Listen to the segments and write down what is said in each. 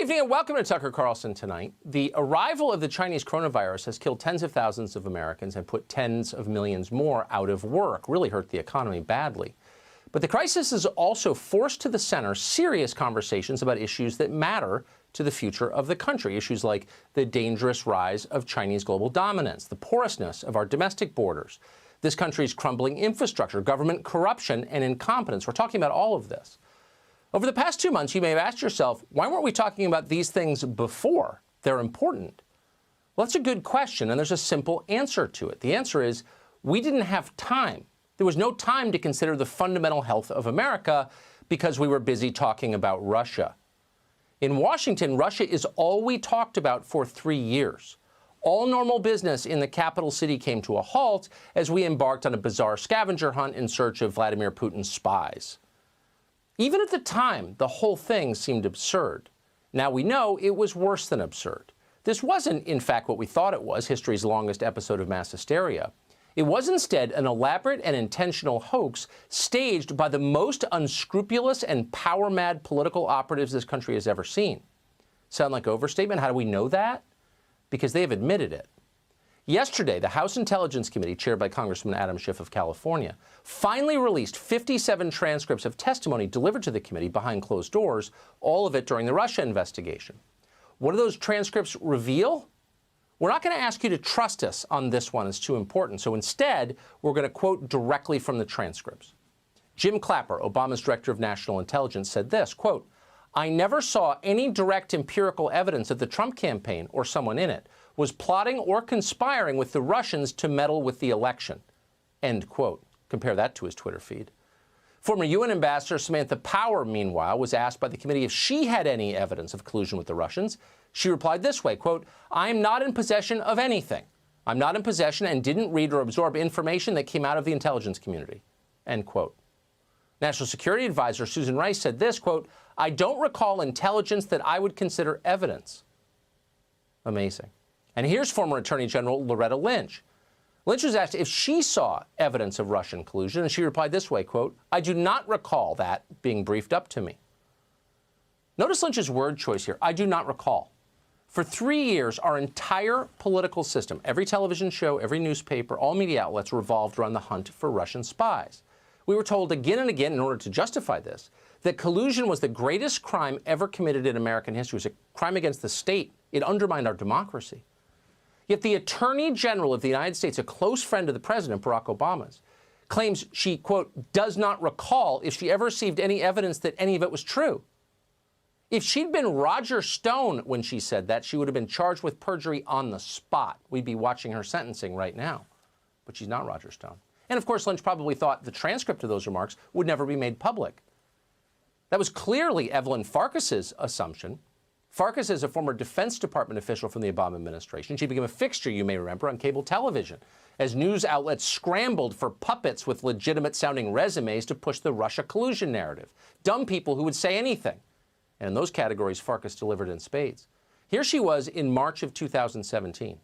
evening and welcome to Tucker Carlson Tonight. The arrival of the Chinese coronavirus has killed tens of thousands of Americans and put tens of millions more out of work, really hurt the economy badly. But the crisis has also forced to the center serious conversations about issues that matter to the future of the country, issues like the dangerous rise of Chinese global dominance, the porousness of our domestic borders, this country's crumbling infrastructure, government corruption, and incompetence. We're talking about all of this. Over the past 2 months, you may have asked yourself, why weren't we talking about these things before? They're important. Well, that's a good question, and there's a simple answer to it. The answer is we didn't have time. There was no time to consider the fundamental health of America because we were busy talking about Russia. In Washington, Russia is all we talked about for 3 years. All normal business in the capital city came to a halt as we embarked on a bizarre scavenger hunt in search of Vladimir Putin's spies. Even at the time, the whole thing seemed absurd. Now we know it was worse than absurd. This wasn't, in fact, what we thought it was, history's longest episode of mass hysteria. It was instead an elaborate and intentional hoax staged by the most unscrupulous and power-mad political operatives this country has ever seen. Sound like overstatement? How do we know that? Because they have admitted it. Yesterday, the House Intelligence Committee, chaired by Congressman Adam Schiff of California, finally released 57 transcripts of testimony delivered to the committee behind closed doors, all of it during the Russia investigation. What do those transcripts reveal? We're not going to ask you to trust us on this one. It's too important. So instead, we're going to quote directly from the transcripts. Jim Clapper, Obama's director of national intelligence, said this, quote, "I never saw any direct empirical evidence that the Trump campaign or someone in it was plotting or conspiring with the Russians to meddle with the election." End quote. Compare that to his Twitter feed. Former UN Ambassador Samantha Power, meanwhile, was asked by the committee if she had any evidence of collusion with the Russians. She replied this way, quote, "I am not in possession of anything. I'm not in possession and didn't read or absorb information that came out of the intelligence community." End quote. National Security Advisor Susan Rice said this, quote, "I don't recall intelligence that I would consider evidence." Amazing. And here's former Attorney General Loretta Lynch. Lynch was asked if she saw evidence of Russian collusion, and she replied this way, quote, "I do not recall that being briefed up to me." Notice Lynch's word choice here, "I do not recall." For 3 years, our entire political system, every television show, every newspaper, all media outlets revolved around the hunt for Russian spies. We were told again and again, in order to justify this, that collusion was the greatest crime ever committed in American history. It was a crime against the state. It undermined our democracy. Yet the Attorney General of the United States, a close friend of the President, Barack Obama's, claims she, quote, "does not recall if she ever received any evidence that any of it was true." If she'd been Roger Stone when she said that, she would have been charged with perjury on the spot. We'd be watching her sentencing right now. But she's not Roger Stone. And of course, Lynch probably thought the transcript of those remarks would never be made public. That was clearly Evelyn Farkas's assumption. Farkas is a former Defense Department official from the Obama administration. She became a fixture, you may remember, on cable television as news outlets scrambled for puppets with legitimate-sounding resumes to push the Russia collusion narrative. Dumb people who would say anything. And in those categories, Farkas delivered in spades. Here she was in March of 2017.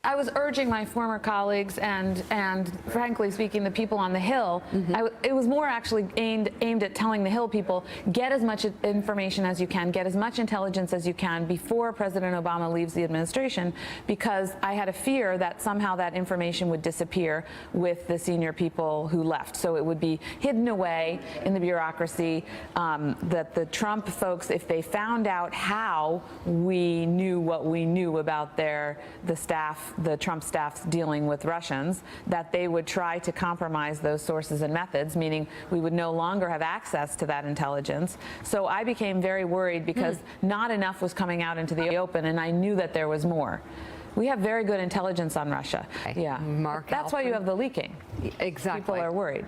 I was urging my former colleagues and frankly speaking, the people on the Hill, it was more actually aimed at telling the Hill people, get as much information as you can, get as much intelligence as you can before President Obama leaves the administration, because I had a fear that somehow that information would disappear with the senior people who left. So it would be hidden away in the bureaucracy, that the Trump folks, if they found out how we knew what we knew about the Trump staff's dealing with Russians, that they would try to compromise those sources and methods, meaning we would no longer have access to that intelligence. So I became very worried because not enough was coming out into the open, and I knew that there was more. We have very good intelligence on Russia. Yeah. Mark That's why you have the leaking. Exactly. People are worried.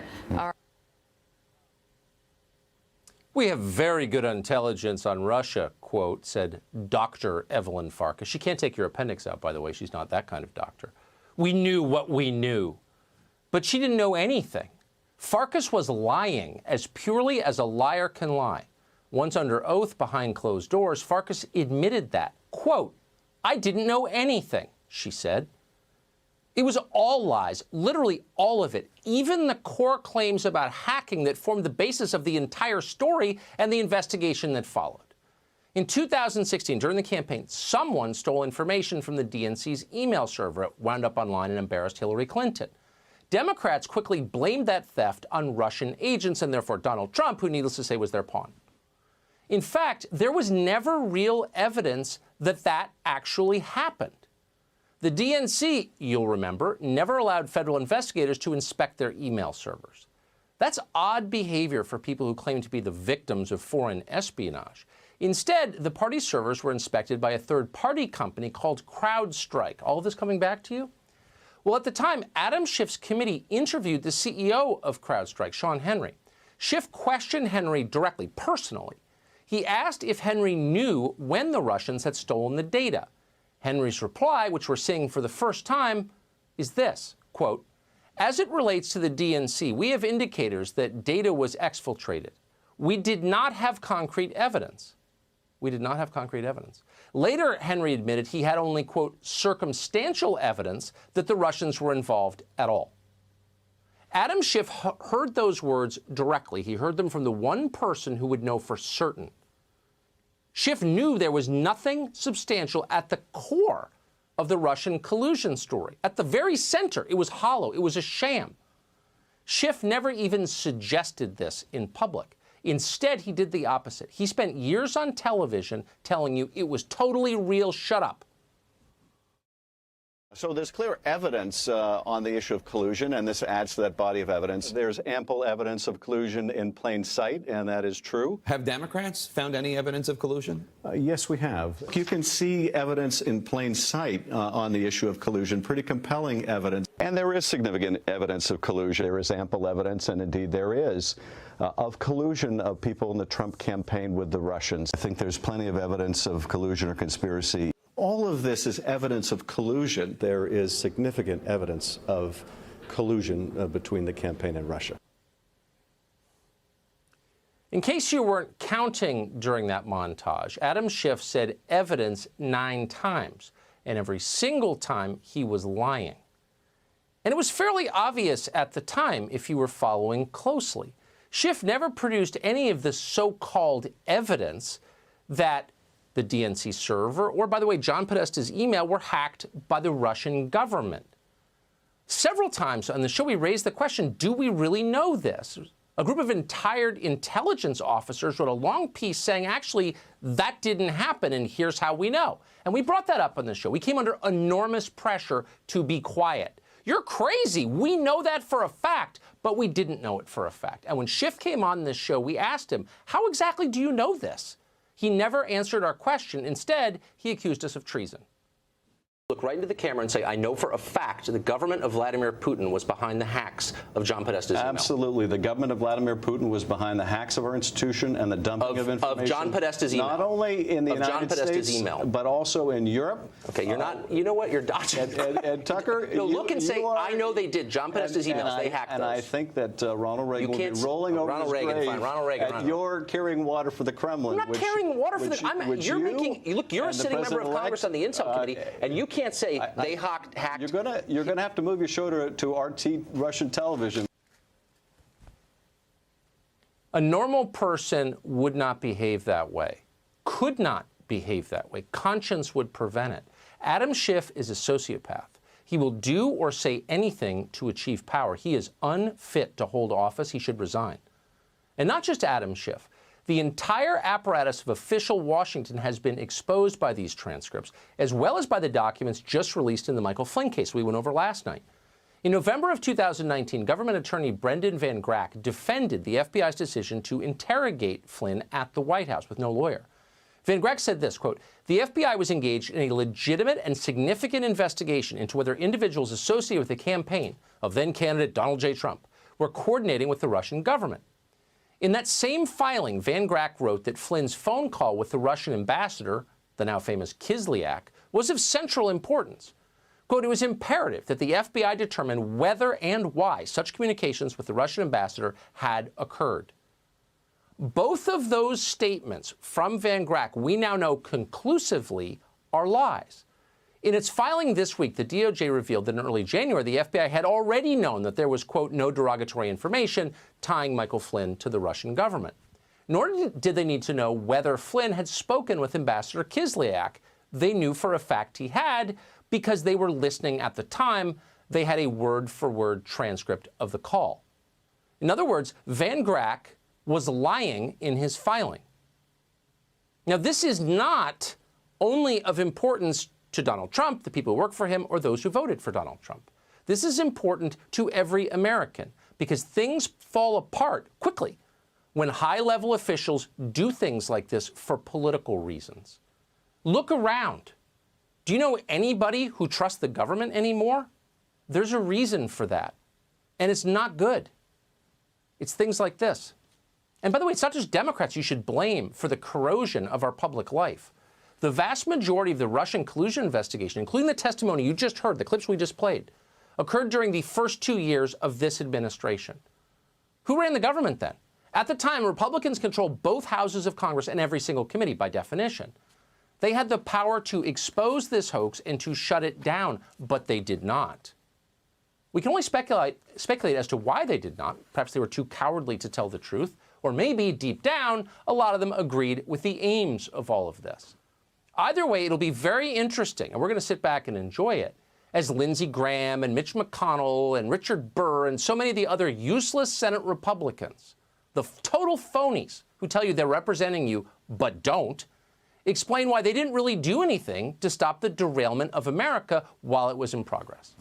We have very good intelligence on Russia, quote, said Dr. Evelyn Farkas. She can't take your appendix out, by the way. She's not that kind of doctor. We knew what we knew. But she didn't know anything. Farkas was lying as purely as a liar can lie. Once under oath behind closed doors, Farkas admitted that. Quote, "I didn't know anything," she said. It was all lies, literally all of it, even the core claims about hacking that formed the basis of the entire story and the investigation that followed. In 2016, during the campaign, someone stole information from the DNC's email server. It wound up online and embarrassed Hillary Clinton. Democrats quickly blamed that theft on Russian agents and therefore Donald Trump, who, needless to say, was their pawn. In fact, there was never real evidence that that actually happened. The DNC, you'll remember, never allowed federal investigators to inspect their email servers. That's odd behavior for people who claim to be the victims of foreign espionage. Instead, the party servers were inspected by a third-party company called CrowdStrike. All of this coming back to you? Well, at the time, Adam Schiff's committee interviewed the CEO of CrowdStrike, Sean Henry. Schiff questioned Henry directly, personally. He asked if Henry knew when the Russians had stolen the data. Henry's reply, which we're seeing for the first time, is this, quote, "As it relates to the DNC, we have indicators that data was exfiltrated. We did not have concrete evidence." We did not have concrete evidence. Later, Henry admitted he had only, quote, "circumstantial evidence that the Russians were involved at all." Adam Schiff heard those words directly. He heard them from the one person who would know for certain. Schiff knew there was nothing substantial at the core of the Russian collusion story. At the very center, it was hollow. It was a sham. Schiff never even suggested this in public. Instead, he did the opposite. He spent years on television telling you it was totally real. Shut up. So there's clear evidence on the issue of collusion, and this adds to that body of evidence. There's ample evidence of collusion in plain sight, and that is true. Have Democrats found any evidence of collusion? Yes, we have. You can see evidence in plain sight on the issue of collusion, pretty compelling evidence. And there is significant evidence of collusion. There is ample evidence, and indeed there is, of collusion of people in the Trump campaign with the Russians. I think there's plenty of evidence of collusion or conspiracy. All of this is evidence of collusion. There is significant evidence of collusion between the campaign and Russia. In case you weren't counting during that montage, Adam Schiff said evidence 9 times, and every single time he was lying. And it was fairly obvious at the time if you were following closely. Schiff never produced any of the so-called evidence that the DNC server, or by the way, John Podesta's email, were hacked by the Russian government. Several times on the show, we raised the question, do we really know this? A group of retired intelligence officers wrote a long piece saying, actually, that didn't happen, and here's how we know. And we brought that up on the show. We came under enormous pressure to be quiet. You're crazy. We know that for a fact, but we didn't know it for a fact. And when Schiff came on this show, we asked him, how exactly do you know this? He never answered our question. Instead, he accused us of treason. Look right into the camera and say, I know for a fact the government of Vladimir Putin was behind the hacks of John Podesta's email. Absolutely. The government of Vladimir Putin was behind the hacks of our institution and the dumping of information. Of John Podesta's email. Not only in the United United States, States, email. but also in Europe. Okay, you're not, you know what, you're dodging. And Tucker, no, look and say, I know they did. John Podesta's emails, they hacked those. And I think that Ronald Reagan will be rolling over his grave at your carrying water for the Kremlin. I'm not carrying water for the, you're a sitting member of Congress on the Intel Committee, and you can't say they hacked. You're gonna have to move your show to RT Russian television. A normal person would not behave that way, could not behave that way. Conscience would prevent it. Adam Schiff is a sociopath. He will do or say anything to achieve power. He is unfit to hold office. He should resign. And not just Adam Schiff. The entire apparatus of official Washington has been exposed by these transcripts, as well as by the documents just released in the Michael Flynn case we went over last night. In November of 2019, government attorney Brendan Van Grack defended the FBI's decision to interrogate Flynn at the White House with no lawyer. Van Grack said this, quote, the FBI was engaged in a legitimate and significant investigation into whether individuals associated with the campaign of then-candidate Donald J. Trump were coordinating with the Russian government. In that same filing, Van Grack wrote that Flynn's phone call with the Russian ambassador, the now famous Kislyak, was of central importance. Quote, it was imperative that the FBI determine whether and why such communications with the Russian ambassador had occurred. Both of those statements from Van Grack, we now know conclusively, are lies. In its filing this week, the DOJ revealed that in early January, the FBI had already known that there was, quote, no derogatory information tying Michael Flynn to the Russian government. nor did they need to know whether Flynn had spoken with Ambassador Kislyak. They knew for a fact he had because they were listening at the time. They had a word-for-word transcript of the call. In other words, Van Grack was lying in his filing. Now, this is not only of importance to Donald Trump, the people who work for him, or those who voted for Donald Trump. This is important to every American because things fall apart quickly when high-level officials do things like this for political reasons. Look around. Do you know anybody who trusts the government anymore? There's a reason for that, and it's not good. It's things like this. And by the way, it's not just Democrats you should blame for the corrosion of our public life. The vast majority of the Russian collusion investigation, including the testimony you just heard, the clips we just played, occurred during the first 2 years of this administration. Who ran the government then? At the time, Republicans controlled both houses of Congress and every single committee by definition. They had the power to expose this hoax and to shut it down, but they did not. We can only speculate as to why they did not. Perhaps they were too cowardly to tell the truth, or maybe, deep down, a lot of them agreed with the aims of all of this. Either way, it'll be very interesting, and we're going to sit back and enjoy it, as Lindsey Graham and Mitch McConnell and Richard Burr and so many of the other useless Senate Republicans, the total phonies who tell you they're representing you but don't, explain why they didn't really do anything to stop the derailment of America while it was in progress.